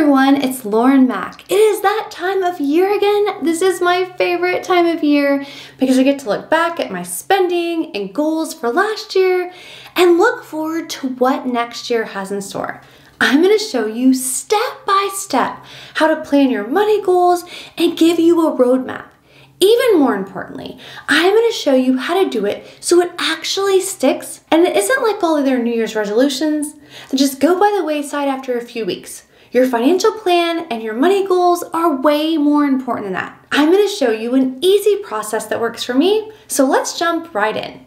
everyone, it's Lauren Mack. It is that time of year again. This is my favorite time of year because I get to look back at my spending and goals for last year and look forward to what next year has in store. I'm going to show you step by step how to plan your money goals and give you a roadmap. Even more importantly, I'm going to show you how to do it so it actually sticks and it isn't like all of their New Year's resolutions that just go by the wayside after a few weeks. Your financial plan and your money goals are way more important than that. I'm going to show you an easy process that works for me, so let's jump right in.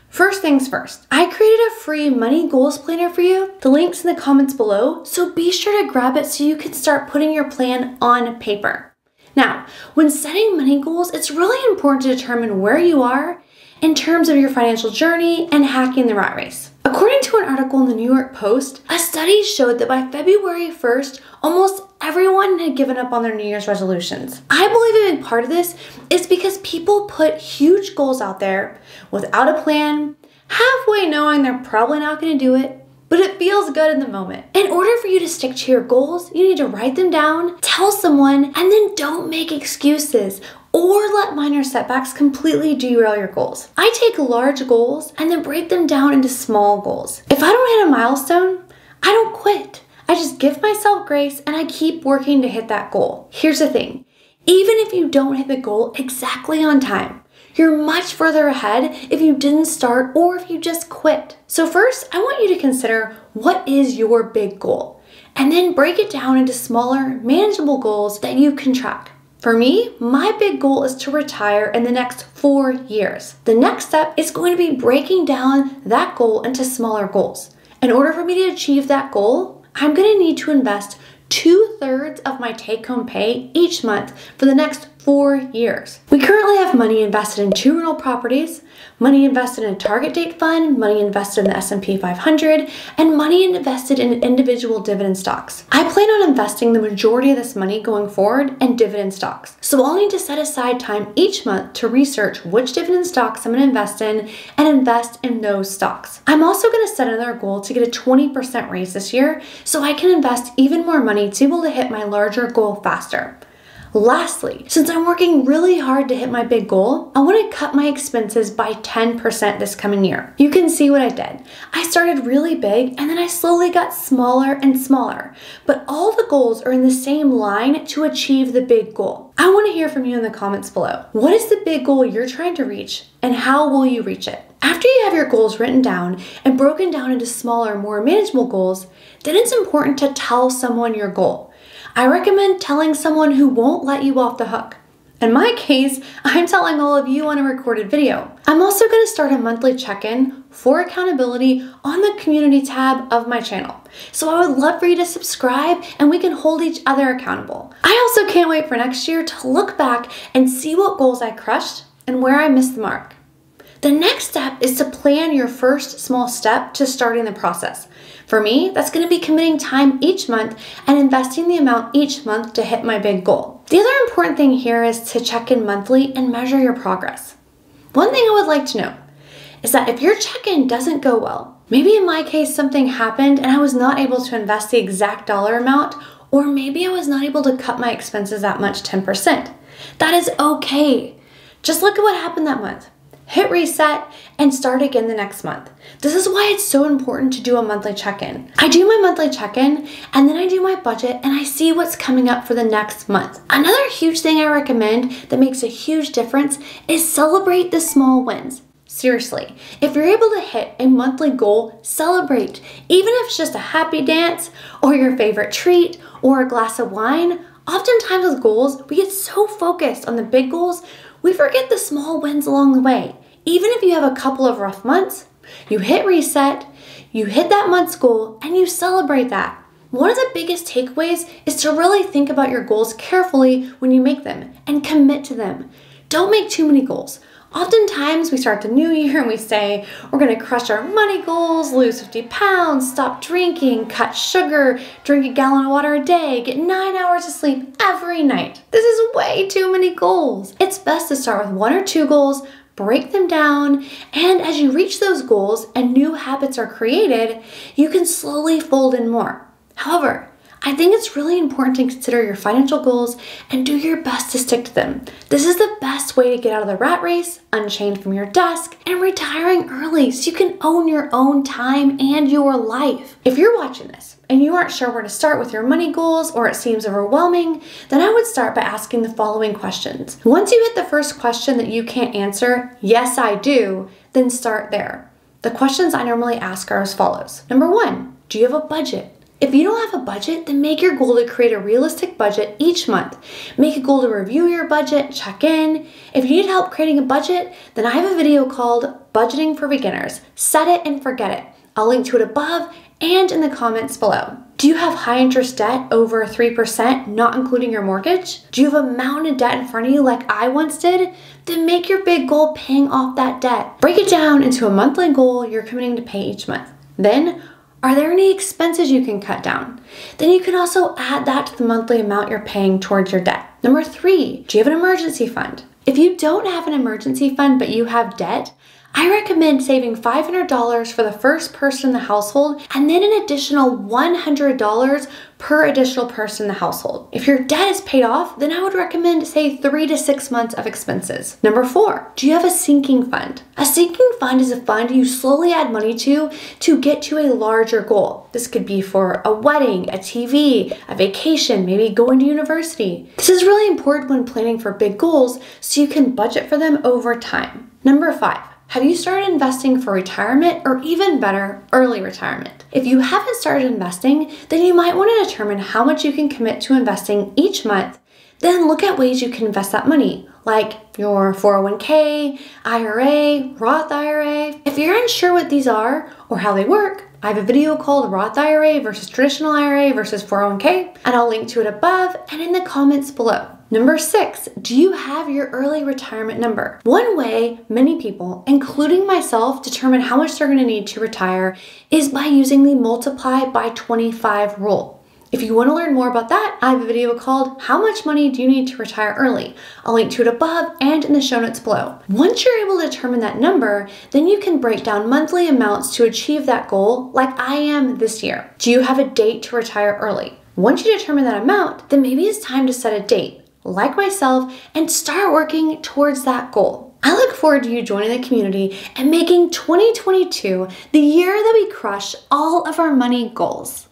First things first, I created a free money goals planner for you. The link's in the comments below, so be sure to grab it so you can start putting your plan on paper. Now, when setting money goals, it's really important to determine where you are in terms of your financial journey and hacking the rat race. According to an article in the New York Post, a study showed that by February 1st, almost everyone had given up on their New Year's resolutions. I believe a big part of this is because people put huge goals out there without a plan, halfway knowing they're probably not going to do it, but it feels good in the moment. In order for you to stick to your goals, you need to write them down, tell someone, and then don't make excuses or let minor setbacks completely derail your goals. I take large goals and then break them down into small goals. If I don't hit a milestone, I don't quit. I just give myself grace and I keep working to hit that goal. Here's the thing, even if you don't hit the goal exactly on time, you're much further ahead if you didn't start or if you just quit. So first, I want you to consider what is your big goal and then break it down into smaller, manageable goals that you can track. For me, my big goal is to retire in the next 4 years. The next step is going to be breaking down that goal into smaller goals. In order for me to achieve that goal, I'm going to need to invest 2/3 of my take-home pay each month for the next 4 years. We currently have money invested in 2 rental properties, money invested in a target date fund, money invested in the S&P 500, and money invested in individual dividend stocks. I plan on investing the majority of this money going forward in dividend stocks. So I'll need to set aside time each month to research which dividend stocks I'm going to invest in and invest in those stocks. I'm also going to set another goal to get a 20% raise this year so I can invest even more money to be able to hit my larger goal faster. Lastly, since I'm working really hard to hit my big goal, I want to cut my expenses by 10% this coming year. You can see what I did. I started really big and then I slowly got smaller and smaller, but all the goals are in the same line to achieve the big goal. I want to hear from you in the comments below. What is the big goal you're trying to reach and how will you reach it? After you have your goals written down and broken down into smaller, more manageable goals, then it's important to tell someone your goal. I recommend telling someone who won't let you off the hook. In my case, I'm telling all of you on a recorded video. I'm also going to start a monthly check-in for accountability on the community tab of my channel. So I would love for you to subscribe and we can hold each other accountable. I also can't wait for next year to look back and see what goals I crushed and where I missed the mark. The next step is to plan your first small step to starting the process. For me, that's going to be committing time each month and investing the amount each month to hit my big goal. The other important thing here is to check in monthly and measure your progress. One thing I would like to know is that if your check-in doesn't go well, maybe in my case something happened and I was not able to invest the exact dollar amount, or maybe I was not able to cut my expenses that much, 10%. That is okay. Just look at what happened that month. Hit reset and start again the next month. This is why it's so important to do a monthly check-in. I do my monthly check-in and then I do my budget and I see what's coming up for the next month. Another huge thing I recommend that makes a huge difference is celebrate the small wins. Seriously, if you're able to hit a monthly goal, celebrate. Even if it's just a happy dance or your favorite treat or a glass of wine. Oftentimes with goals, we get so focused on the big goals, we forget the small wins along the way. Even if you have a couple of rough months, you hit reset, you hit that month's goal, and you celebrate that. One of the biggest takeaways is to really think about your goals carefully when you make them and commit to them. Don't make too many goals. Oftentimes we start the new year and we say, we're gonna crush our money goals, lose 50 pounds, stop drinking, cut sugar, drink a gallon of water a day, get 9 hours of sleep every night. This is way too many goals. It's best to start with 1 or 2 goals, break them down, and as you reach those goals and new habits are created, you can slowly fold in more. However, I think it's really important to consider your financial goals and do your best to stick to them. This is the best way to get out of the rat race, unchained from your desk, and retiring early so you can own your own time and your life. If you're watching this and you aren't sure where to start with your money goals or it seems overwhelming, then I would start by asking the following questions. Once you hit the first question that you can't answer, yes, I do, then start there. The questions I normally ask are as follows. Number 1, do you have a budget? If you don't have a budget, then make your goal to create a realistic budget each month. Make a goal to review your budget, check in. If you need help creating a budget, then I have a video called Budgeting for Beginners. Set it and forget it. I'll link to it above and in the comments below. Do you have high interest debt over 3%, not including your mortgage? Do you have a mountain of debt in front of you like I once did? Then make your big goal paying off that debt. Break it down into a monthly goal you're committing to pay each month. Then, are there any expenses you can cut down? Then you can also add that to the monthly amount you're paying towards your debt. Number 3, do you have an emergency fund? If you don't have an emergency fund but you have debt, I recommend saving $500 for the first person in the household and then an additional $100 per additional person in the household. If your debt is paid off, then I would recommend, say, 3 to 6 months of expenses. Number 4, do you have a sinking fund? A sinking fund is a fund you slowly add money to get to a larger goal. This could be for a wedding, a TV, a vacation, maybe going to university. This is really important when planning for big goals so you can budget for them over time. Number 5, have you started investing for retirement or even better, early retirement? If you haven't started investing, then you might want to determine how much you can commit to investing each month. Then look at ways you can invest that money, like your 401k, IRA, Roth IRA. If you're unsure what these are or how they work, I have a video called Roth IRA versus traditional IRA versus 401k, and I'll link to it above and in the comments below. Number 6, do you have your early retirement number? One way many people, including myself, determine how much they're going to need to retire is by using the multiply by 25 rule. If you want to learn more about that, I have a video called How Much Money Do You Need to Retire Early? I'll link to it above and in the show notes below. Once you're able to determine that number, then you can break down monthly amounts to achieve that goal like I am this year. Do you have a date to retire early? Once you determine that amount, then maybe it's time to set a date, like myself, and start working towards that goal. I look forward to you joining the community and making 2022 the year that we crush all of our money goals.